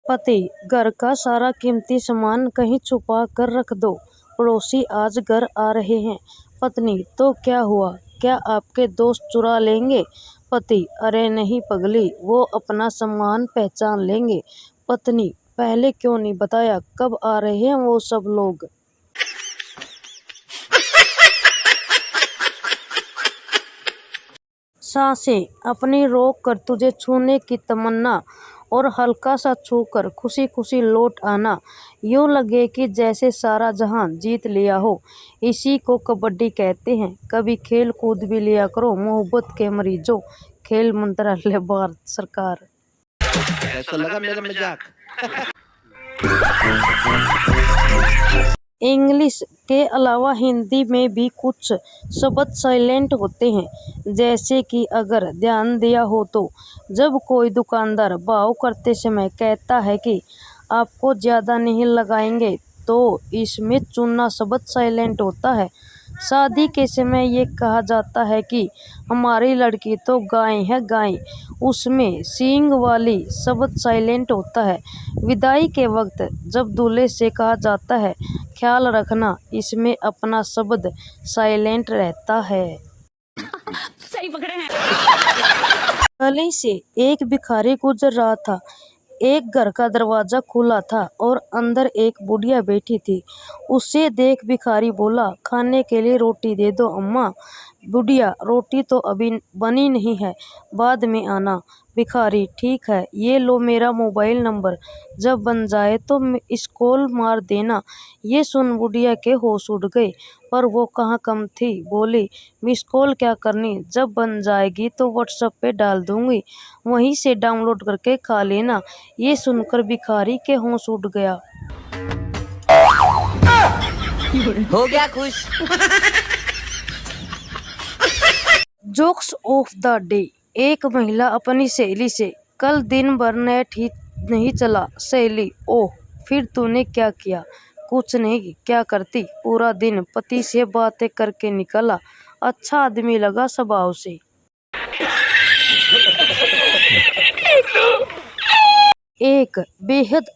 पति, घर का सारा कीमती सामान कहीं छुपा कर रख दो, पड़ोसी आज घर आ रहे हैं। पत्नी, तो क्या हुआ, क्या आपके दोस्त चुरा लेंगे? पति, अरे नहीं पगली, वो अपना सामान पहचान लेंगे। पत्नी, पहले क्यों नहीं बताया, कब आ रहे हैं वो सब लोग? सांसें अपनी रोक कर तुझे छूने की तमन्ना, और हल्का सा छूकर खुशी खुशी लौट आना। यूं लगे कि जैसे सारा जहां जीत लिया हो। इसी को कबड्डी कहते हैं। कभी खेल कूद भी लिया करो मोहब्बत के मरीजों। खेल मंत्रालय, भारत सरकार। कैसा लगा मेरा मजाक? इंग्लिश के अलावा हिंदी में भी कुछ शब्द साइलेंट होते हैं, जैसे कि अगर ध्यान दिया हो तो जब कोई दुकानदार भाव करते समय कहता है कि आपको ज़्यादा नहीं लगाएंगे, तो इसमें चुना शब्द साइलेंट होता है। शादी के समय ये कहा जाता है कि हमारी लड़की तो गाय है गाय, उसमें सींग वाली शब्द साइलेंट होता है। विदाई के वक्त जब दूल्हे से कहा जाता है ख्याल रखना, इसमें अपना शब्द साइलेंट रहता है। सही पकड़े हैं। गली से एक भिखारी गुजर रहा था। एक घर का दरवाजा खुला था और अंदर एक बुढ़िया बैठी थी। उसे देख भिखारी बोला, खाने के लिए रोटी दे दो अम्मा। बुढ़िया, रोटी तो अभी बनी नहीं है, बाद में आना। भिखारी, ठीक है, ये लो मेरा मोबाइल नंबर, जब बन जाए तो इस कॉल मार देना। ये सुन बुढ़िया के होश उड़ गए, पर वो कहाँ कम थी। बोली, मिस कॉल क्या करनी, जब बन जाएगी तो व्हाट्सएप पे डाल दूंगी, वहीं से डाउनलोड करके खा लेना। ये सुनकर भिखारी के होश उड़ गया। हो गया खुश। Jokes of the day. एक महिला अपनी सहेली से, कल दिन भर नेट ही नहीं चला। सहेली, ओह, फिर तूने क्या किया? कुछ नहीं, क्या करती, पूरा दिन पति से बातें करके निकला। अच्छा आदमी लगा स्वभाव से। एक बेहद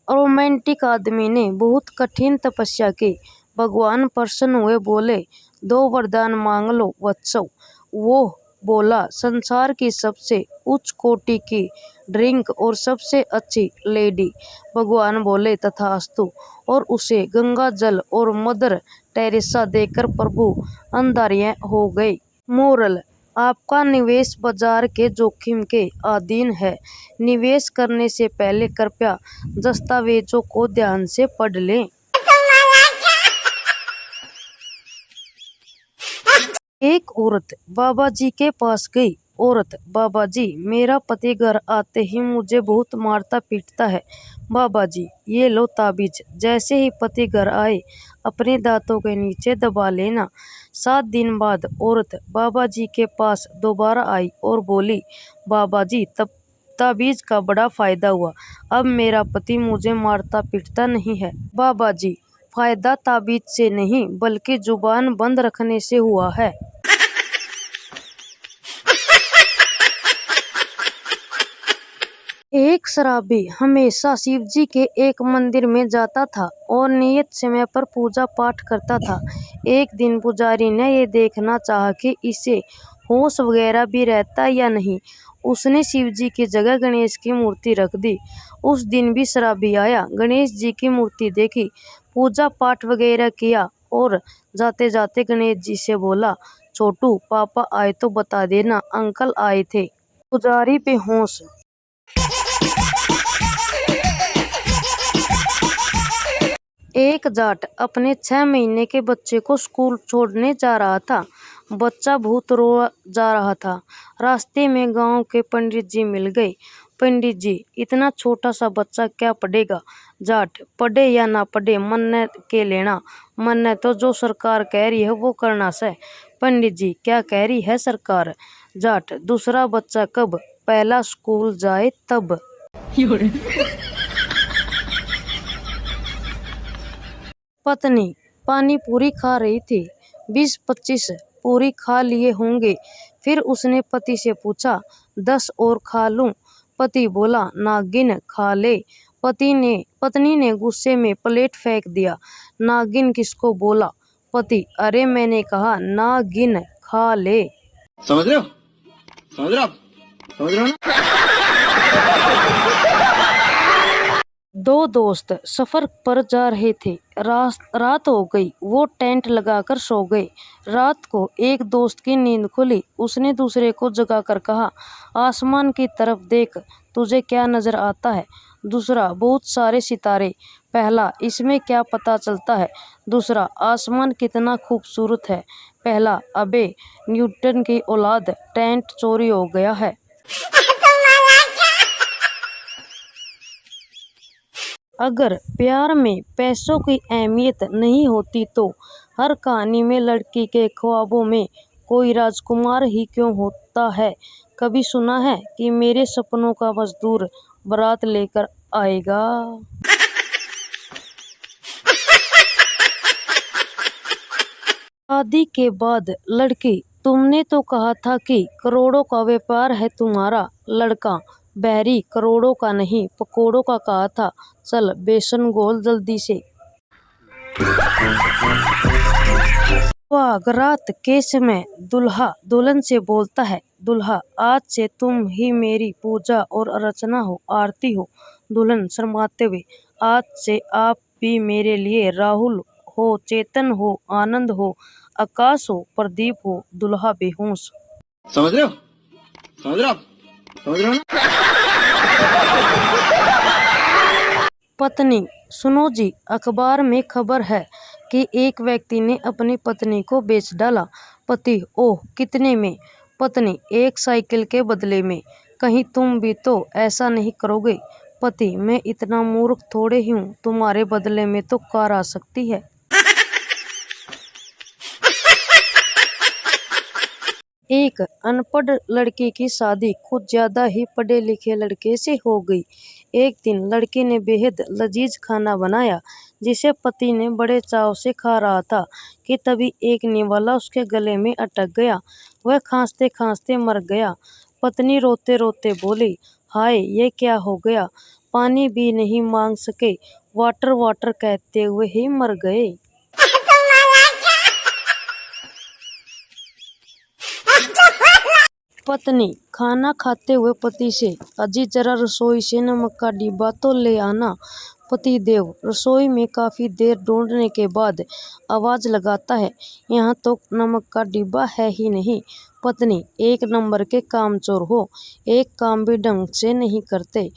रोमांटिक आदमी ने बहुत कठिन तपस्या की। भगवान प्रसन्न हुए, बोले, 2 वरदान मांग लो वत्सव। वो बोला, संसार की सबसे उच्च कोटि की ड्रिंक और सबसे अच्छी लेडी। भगवान बोले, तथास्तु, और उसे गंगा जल और मदर टेरेसा देकर प्रभु अंधारियां हो गए। मोरल, आपका निवेश बाजार के जोखिम के अधीन है। निवेश करने से पहले कृपया दस्तावेजों को ध्यान से पढ़ लें। एक औरत बाबा जी के पास गई। औरत, बाबा जी, मेरा पति घर आते ही मुझे बहुत मारता पीटता है। बाबा जी, ये लो ताबीज, जैसे ही पति घर आए अपने दांतों के नीचे दबा लेना। 7 दिन बाद औरत बाबा जी के पास दोबारा आई और बोली, बाबा जी, तब ताबीज का बड़ा फायदा हुआ, अब मेरा पति मुझे मारता पीटता नहीं है। बाबा जी, फायदा ताबीज से नहीं बल्कि जुबान बंद रखने से हुआ है। एक शराबी हमेशा शिव जी के एक मंदिर में जाता था और नियत समय पर पूजा पाठ करता था। एक दिन पुजारी ने ये देखना चाहा कि इसे होश वगैरह भी रहता या नहीं। उसने शिव जी की जगह गणेश की मूर्ति रख दी। उस दिन भी शराबी आया, गणेश जी की मूर्ति देखी, पूजा पाठ वगैरह किया और जाते जाते गणेश जी से बोला, छोटू, पापा आए तो बता देना, अंकल आए थे। पुजारी बेहोश। एक जाट अपने 6 महीने के बच्चे को स्कूल छोड़ने जा रहा था। बच्चा बहुत रो जा रहा था। रास्ते में गांव के पंडित जी मिल गए। पंडित जी, इतना छोटा सा बच्चा क्या पढ़ेगा? जाट, पढ़े या ना पढ़े, मन्ने के लेना, मन्ने तो जो सरकार कह रही है वो करना से। पंडित जी, क्या कह रही है सरकार? जाट, दूसरा बच्चा कब, पहला स्कूल जाए तब। पत्नी पानी पूरी खा रही थी। 20-25 पूरी खा लिए होंगे। फिर उसने पति से पूछा, 10 और खा लूं? पति बोला, नागिन खा ले। पत्नी ने गुस्से में प्लेट फेंक दिया। नागिन किसको बोला? पति, अरे मैंने कहा नागिन, खा ले। समझ रहे हो? समझ रहे हो? समझ रहे हो ना? दो दोस्त सफर पर जा रहे थे। रात हो गई, वो टेंट लगाकर सो गए। रात को एक दोस्त की नींद खुली। उसने दूसरे को जगाकर कहा, आसमान की तरफ देख, तुझे क्या नजर आता है? दूसरा, बहुत सारे सितारे। पहला, इसमें क्या पता चलता है? दूसरा, आसमान कितना खूबसूरत है। पहला, अबे न्यूटन की औलाद, टेंट चोरी हो गया है। अगर प्यार में पैसों की अहमियत नहीं होती तो हर कहानी में लड़की के ख्वाबों में कोई राजकुमार ही क्यों होता है? कभी सुना है कि मेरे सपनों का मजदूर बारात लेकर आएगा? शादी के बाद लड़की, तुमने तो कहा था कि करोड़ों का व्यापार है तुम्हारा। लड़का, बहरी, करोड़ों का नहीं पकोड़ों का कहा था। चल बेसन घोल जल्दी से। सुहागरात के समय दुल्हा दुल्हन से बोलता है, दुल्हा आज से तुम ही मेरी पूजा और अर्चना हो, आरती हो। दुल्हन शर्माते हुए, आज से आप भी मेरे लिए राहुल हो, चेतन हो, आनंद हो, आकाश हो, प्रदीप हो। दुल्हा बेहोश। समझ रहे हो? समझ रहे हो? समझ रहे हो ना? पत्नी, सुनो जी, अखबार में खबर है कि एक व्यक्ति ने अपनी पत्नी को बेच डाला। पति, ओह कितने में? पत्नी, एक साइकिल के बदले में। कहीं तुम भी तो ऐसा नहीं करोगे? पति, मैं इतना मूर्ख थोड़े ही हूँ, तुम्हारे बदले में तो कार आ सकती है। एक अनपढ़ लड़की की शादी कुछ ज्यादा ही पढ़े लिखे लड़के से हो गई। एक दिन लड़के ने बेहद लजीज खाना बनाया जिसे पति ने बड़े चाव से खा रहा था कि तभी एक निवाला उसके गले में अटक गया। वह खांसते खांसते मर गया। पत्नी रोते रोते बोली, हाय ये क्या हो गया? पानी भी नहीं मांग सके, वाटर वाटर कहते हुए ही मर गए। पत्नी खाना खाते हुए पति से, अजी जरा रसोई से नमक का डिब्बा तो ले आना। पति देव रसोई में काफी देर ढूंढने के बाद आवाज लगाता है, यहाँ तो नमक का डिब्बा है ही नहीं। पत्नी, एक नंबर के कामचोर हो, एक काम भी ढंग से नहीं करते,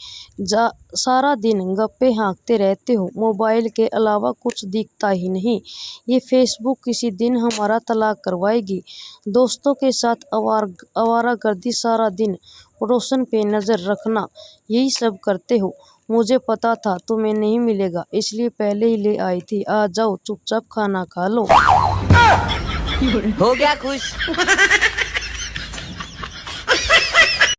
सारा दिन गप्पे हाँकते रहते हो, मोबाइल के अलावा कुछ दिखता ही नहीं। ये फेसबुक किसी दिन हमारा तलाक करवाएगी। दोस्तों के साथ आवारागर्दी सारा दिन, पड़ोसन पे नजर रखना, यही सब करते हो। मुझे पता था तुम्हें नहीं मिलेगा, इसलिए पहले ही ले आई थी। आ जाओ चुपचाप खाना खा लो। हो गया खुश।